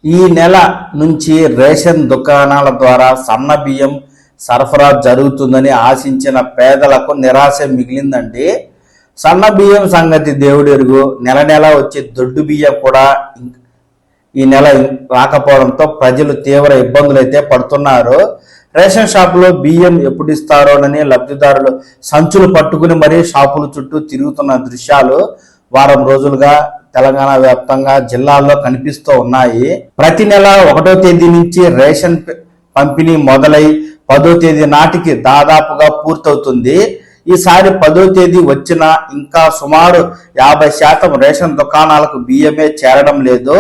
ఈ నెల నుంచి రేషన్ దుకాణాల ద్వారా సన్న బియ్యం సరఫరా జరుగుతుందని ఆశించిన పేదలకు నిరాశ మిగిలిందండి. సన్న బియ్యం సంగతి దేవుడెరుగు. నెల నెల వచ్చే దొడ్డు బియ్యం కూడా ఈ నెల రాకపోవడంతో ప్రజలు తీవ్ర ఇబ్బందులు అయితే పడుతున్నారు. రేషన్ షాపులో బియ్యం ఎప్పుడు ఇస్తారోనని లబ్ధిదారులు సంచులు పట్టుకుని మరీ షాపుల చుట్టూ తిరుగుతున్న దృశ్యాలు వారం రోజులుగా తెలంగాణ వ్యాప్తంగా జిల్లాల్లో కనిపిస్తూ ఉన్నాయి. ప్రతి నెల 1వ తేదీ నుంచి రేషన్ పంపిణీ మొదలై 10వ తేదీ నాటికి దాదాపుగా పూర్తవుతుంది. ఈసారి 10వ తేదీ వచ్చినా ఇంకా సుమారు 50% రేషన్ దుకాణాలకు బియ్యమే చేరడం లేదు.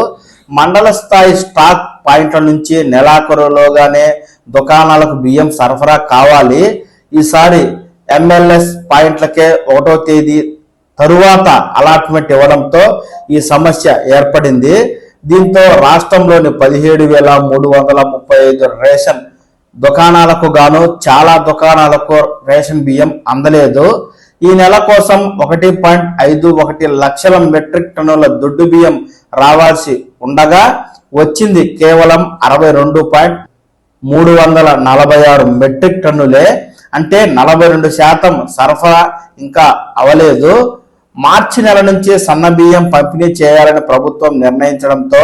మండల స్థాయి స్టాక్ పాయింట్ల నుంచి నెలాఖరులోగానే దుకాణాలకు బియ్యం సరఫరా కావాలి. ఈసారి ఎంఎల్ఎస్ పాయింట్లకే 1వ తేదీ తరువాత అలాట్మెంట్ ఇవ్వడంతో ఈ సమస్య ఏర్పడింది. దీంతో రాష్ట్రంలోని 17,335 రేషన్ దుకాణాలకు గాను చాలా దుకాణాలకు రేషన్ బియ్యం అందలేదు. ఈ నెల కోసం 1.51 లక్షల మెట్రిక్ టన్నుల దొడ్డు బియ్యం రావాల్సి ఉండగా వచ్చింది కేవలం 62.346 మెట్రిక్ టన్నులే. అంటే 42% సరఫరా ఇంకా అవలేదు. మార్చి నెల నుంచి సన్న బియ్యం పంపిణీ చేయాలని ప్రభుత్వం నిర్ణయించడంతో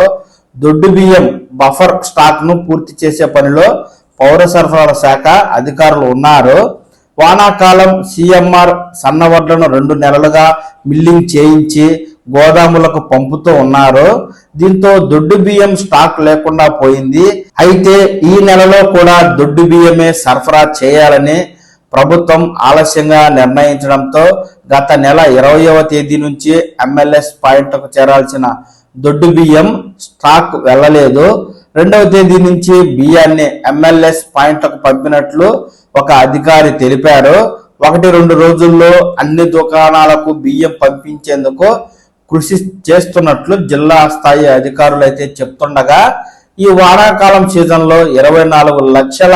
దొడ్డు బియ్యం బఫర్ స్టాక్ ను పూర్తి చేసే పనిలో పౌర సరఫరాల శాఖ అధికారులు ఉన్నారు. వానాకాలం సిఎంఆర్ సన్న వడ్లను 2 నెలలుగా మిల్లింగ్ చేయించి గోదాములకు పంపుతూ ఉన్నారు. దీంతో దొడ్డు బియ్యం స్టాక్ లేకుండా పోయింది. అయితే ఈ నెలలో కూడా దొడ్డు బియ్యమే సరఫరా చేయాలని ప్రభుత్వం ఆలస్యంగా నిర్ణయించడంతో గత నెల 20వ తేదీ నుంచి ఎంఎల్ఎస్ పాయింట్లకు చేరాల్సిన దొడ్డు బియ్యం స్టాక్ వెళ్ళలేదు. 2వ తేదీ నుంచి బియ్యాన్ని ఎంఎల్ఎస్ పాయింట్లకు పంపినట్లు ఒక అధికారి తెలిపారు. 1-2 రోజుల్లో అన్ని దుకాణాలకు బియ్యం పంపించేందుకు కృషి చేస్తున్నట్లు జిల్లా స్థాయి అధికారులు అయితే చెప్తుండగా ఈ వానాకాలం సీజన్లో 24 లక్షల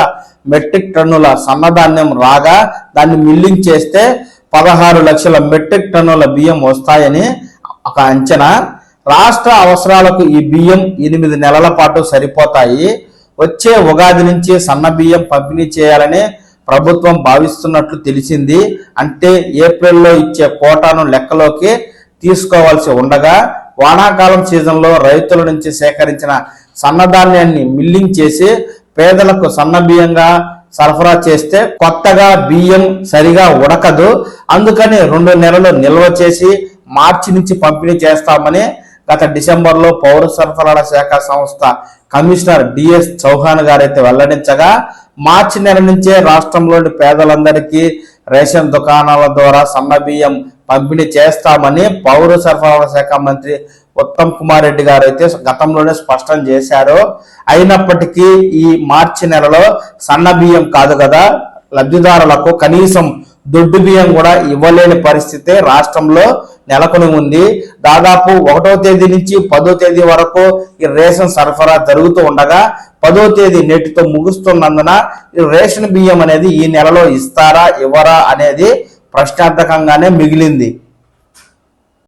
మెట్రిక్ టన్నుల సన్నధాన్యం రాగా దాన్ని మిల్లింగ్ చేస్తే 16 లక్షల మెట్రిక్ టన్నుల బియ్యం వస్తాయని ఒక అంచనా. రాష్ట్ర అవసరాలకు ఈ బియ్యం 8 నెలల పాటు సరిపోతాయి. వచ్చే ఉగాది నుంచి సన్న బియ్యం పంపిణీ చేయాలని ప్రభుత్వం భావిస్తున్నట్లు తెలిసింది. అంటే ఏప్రిల్లో ఇచ్చే కోటాను లెక్కలోకి తీసుకోవాల్సి ఉండగా వానాకాలం సీజన్లో రైతుల నుంచి సేకరించిన సన్నధాన్యాన్ని మిల్లింగ్ చేసి పేదలకు సన్న బియ్యంగా సరఫరా చేస్తే కొత్తగా బియ్యం సరిగా ఉడకదు. అందుకని 2 నెలలు నిల్వ చేసి మార్చి నుంచి పంపిణీ చేస్తామని గత డిసెంబర్లో పౌర సరఫరాల శాఖ సంస్థ కమిషనర్ డిఎస్ చౌహాన్ గారైతే వెల్లడించగా మార్చి నెల నుంచే రాష్ట్రంలోని పేదలందరికీ రేషన్ దుకాణాల ద్వారా సన్న బియ్యం పంపిణీ చేస్తామని పౌర సరఫరాల శాఖ మంత్రి ఉత్తమ్ కుమార్ రెడ్డి గారు అయితే గతంలోనే స్పష్టం చేశారు. అయినప్పటికీ ఈ మార్చి నెలలో సన్న బియ్యం కాదు కదా, లబ్ధిదారులకు కనీసం దొడ్డు బియ్యం కూడా ఇవ్వలేని పరిస్థితి రాష్ట్రంలో నెలకొని ఉంది. దాదాపు 1వ తేదీ నుంచి 10వ తేదీ వరకు ఈ రేషన్ సరఫరా జరుగుతూ ఉండగా 10వ తేదీ నేటితో ముగుస్తున్నందున ఈ రేషన్ బియ్యం అనేది ఈ నెలలో ఇస్తారా ఇవ్వరా అనేది ప్రశ్నార్థకంగానే మిగిలింది.